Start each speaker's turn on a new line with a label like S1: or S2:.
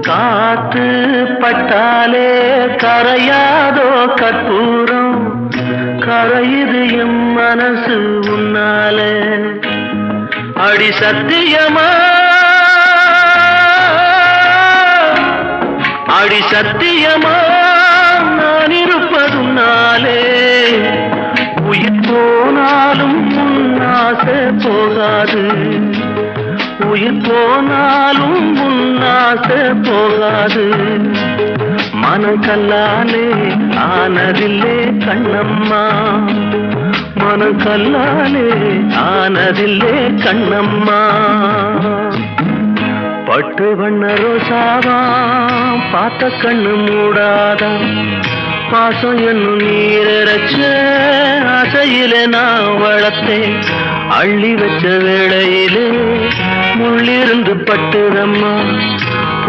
S1: காத்து பட்டாலே கரையாதோ கற்பூரம், கரையுது எம் மனசு உன்னாலே. அடி சத்தியமா, அடி சத்தியமா நான் இருப்பதுனாலே, உயிர் போனாலும் உன்னாசை போகாது, உயிர் போனாலும் உன்னாசை போகாது. மனக்கல்லாலே ஆனதில்லே கண்ணம்மா, மனக்கல்லாலே ஆனதில்லே கண்ணம்மா. பட்டு வண்ண ரோசாவா பார்த்த கண்ணு மூடாதா, பாசம் என்னும் நீரச்ச ஆசையில நான் வளர்த்தேன். அள்ளி வச்ச வேளையிலே முள்ளிருந்து பட்டுதம்மா.